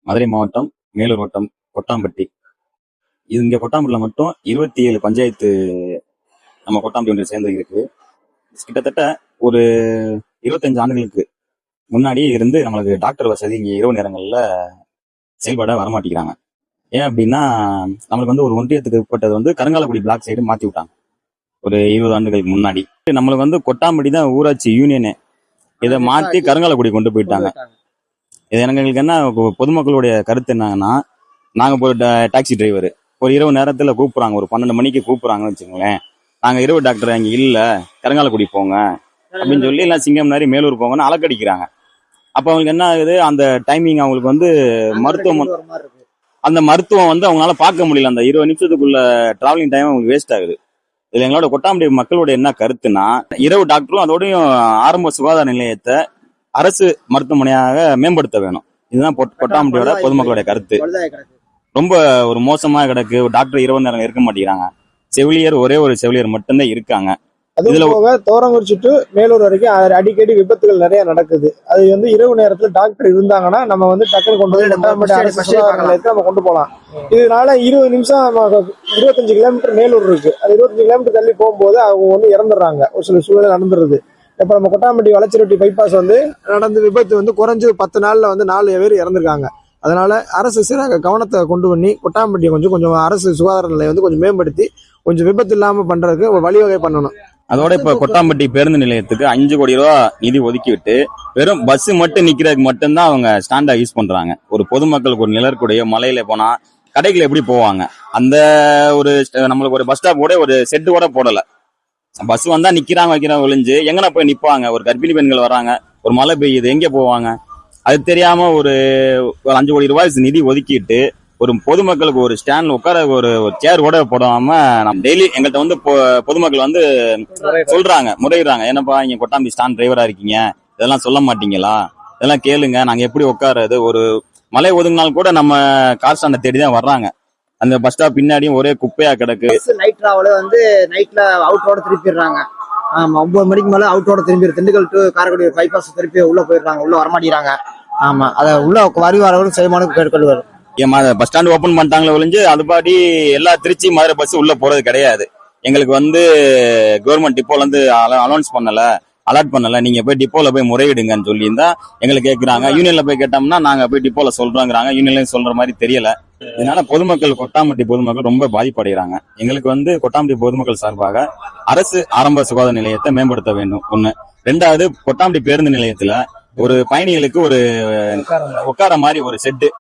மதுரை மாவட்டம் மேலூர் வட்டம் கொட்டாம்பட்டி. இது இங்க கொட்டாம்பட்டியில் மட்டும் 27 பஞ்சாயத்து நம்ம கொட்டாம்பட்டி ஒன்றிய சேர்ந்து இருக்கு. கிட்டத்தட்ட ஒரு 25 ஆண்டுகளுக்கு முன்னாடி இருந்து நம்மளுக்கு டாக்டர் வசதி இங்க இரவு நேரங்கள்ல செயல்பட வரமாட்டேங்கிறாங்க. ஏன் அப்படின்னா நம்மளுக்கு வந்து ஒரு ஒன்றியத்துக்கு உட்பட்டது வந்து கருங்காலக்குடி பிளாக் சைடு மாத்தி விட்டாங்க ஒரு 20 ஆண்டுகளுக்கு முன்னாடி. நம்மளுக்கு வந்து கொட்டாம்பட்டி தான் ஊராட்சி யூனியனு, இதை மாத்தி கருங்காலக்குடி கொண்டு போயிட்டாங்க. இது எங்களுக்கு என்ன பொதுமக்களுடைய கருத்து என்னங்கன்னா, நாங்க ஒரு டாக்ஸி டிரைவர் ஒரு இரவு நேரத்துல கூப்பிடுறாங்க, ஒரு 12 மணிக்கு கூப்பிடுறாங்கன்னு வச்சுக்கோங்களேன். நாங்க இரவு டாக்டர் அங்க இல்ல, கருங்காலக்குடி போங்க அப்படின்னு சொல்லி எல்லாம் சிங்கம் மாதிரி மேலூர் போங்கன்னு அலக்கடிக்கிறாங்க. அப்ப அவங்களுக்கு என்ன ஆகுது, அந்த டைமிங் அவங்களுக்கு வந்து அந்த மருத்துவம் வந்து அவங்களால பார்க்க முடியல. அந்த 20 நிமிஷத்துக்குள்ள டிராவலிங் டைம் அவங்களுக்கு வேஸ்ட் ஆகுது. இதுல எங்களோட கொட்டாம்பட்டி மக்களோட என்ன கருத்துனா, இரவு டாக்டரும் அதோடையும் ஆரம்ப சுகாதார நிலையத்தை அரசு மருத்துவமனையாக மேம்படுத்த வேணும். இதுதான் கொட்டாம்பட்டியோட பொதுமக்களுடைய கருத்து. ரொம்ப ஒரு மோசமா கிடக்கு. டாக்டர் இரவு நேரம் இருக்க மாட்டேங்கிறாங்க. செவிலியர் ஒரே ஒரு செவிலியர் மட்டும்தான் இருக்காங்க. அதுல போக தோரங்குறிச்சி டு மேலூர் வரைக்கும் அடிக்கடி விபத்துகள் நிறைய நடக்குது. அது வந்து இரவு நேரத்துல டாக்டர் இருந்தாங்கன்னா நம்ம வந்து டக்குனு கொண்டு போய் நம்ம கொண்டு போகலாம். இதனால 20 நிமிஷம் 25 கிலோமீட்டர் மேலூர் இருக்கு. அது 25 கிலோமீட்டர் தள்ளி போகும்போது அவங்க வந்து இறந்துடுறாங்க. ஒரு சில சூழ்நிலை நடந்துருது. இப்ப நம்ம கொட்டாம்பட்டி வளச்சிரொட்டி பைபாஸ் வந்து நடந்து விபத்து வந்து குறைஞ்சு 10 நாள்ல வந்து 4 பேர் இறந்துருக்காங்க. அதனால அரசு சீராக கவனத்தை கொண்டு பண்ணி கொட்டாம்பட்டியை கொஞ்சம் அரசு சுகாதார நிலையம் வந்து கொஞ்சம் மேம்படுத்தி கொஞ்சம் விபத்து இல்லாம பண்றதுக்கு ஒரு வழிவகை பண்ணணும். அதோட இப்ப கொட்டாம்பட்டி பேருந்து நிலையத்துக்கு 5 கோடி ரூபாய் நிதி ஒதுக்கி விட்டு வெறும் பஸ் மட்டும் நிக்கிறதுக்கு மட்டும்தான் அவங்க ஸ்டாண்டா யூஸ் பண்றாங்க. ஒரு பொதுமக்களுக்கு ஒரு நிழற்குடைய மலையில போனா கடைகள் எப்படி போவாங்க, அந்த ஒரு நம்மளுக்கு ஒரு பஸ் ஸ்டாப் கூட ஒரு செட்டு கூட போடல. பஸ் வந்தா நிக்கிறாங்க வைக்கிறாங்க ஒளிஞ்சு எங்கன்னா போய் நிப்பாங்க. ஒரு கர்ப்பிணி பெண்கள் வர்றாங்க, ஒரு மழை பெய்யுது, எங்க போவாங்க அது தெரியாம ஒரு 5 கோடி ரூபாய் நிதி ஒதுக்கிட்டு ஒரு பொதுமக்களுக்கு ஒரு ஸ்டாண்ட்ல உட்கார ஒரு சேர் கூட போடாம நம்ம டெய்லி எங்கள்கிட்ட வந்து பொதுமக்கள் வந்து சொல்றாங்க, முறையிடுறாங்க. என்னப்பா இங்க கொட்டாம்பட்டி ஸ்டாண்ட் டிரைவரா இருக்கீங்க, இதெல்லாம் சொல்ல மாட்டீங்களா, இதெல்லாம் கேளுங்க, நாங்க எப்படி உட்காருறது. ஒரு மழை ஒதுங்கினால் கூட நம்ம கார் ஸ்டாண்டை தேடிதான் வர்றாங்க. அந்த பஸ் ஸ்டாப் பின்னாடியும் ஒரே குப்பையா கிடக்கு. நைட் டிராவல் வந்து நைட்ல அவுட்டோட திருப்பிடுறாங்க. ஆமா, 9 மணிக்கு மேல அவுட்டோட திரும்பி திண்டுக்கல் டு காரைக்குடி பைபாஸ் திருப்பி உள்ள போயிடுறாங்க, உள்ள வரமாட்டேங்கிறாங்க. ஆமா, அதை உள்ள வரவரும் செய்யமான கேட்கொள்வார். பஸ் ஸ்டாண்ட் ஓபன் பண்ணிட்டாங்களே ஒழிஞ்சு அது பாடி எல்லா திருச்சி மதுரை பஸ் உள்ள போறது கிடையாது. எங்களுக்கு வந்து கவர்மெண்ட் டிப்போல இருந்து அனௌன்ஸ் பண்ணல, அலர்ட் பண்ணல, நீங்க போய் டிப்போல போய் முறையிடுங்கன்னு சொல்லி இருந்தா எங்களுக்கு கேட்கறாங்க. யூனியன்ல போய் கேட்டோம்னா நாங்க போய் டிப்போல சொல்றோங்கிறாங்க. யூனியன்ல சொல்ற மாதிரி தெரியல. இதனால பொதுமக்கள் கொட்டாம்பட்டி பொதுமக்கள் ரொம்ப பாதிப்படைகிறாங்க. எங்களுக்கு வந்து கொட்டாம்பட்டி பொதுமக்கள் சார்பாக அரசு ஆரம்ப சுகாதார நிலையத்தை மேம்படுத்த வேண்டும் ஒண்ணு. 2வது கொட்டாம்பட்டி பேருந்து நிலையத்துல ஒரு பயணிகளுக்கு ஒரு உட்கார மாதிரி ஒரு செட்டு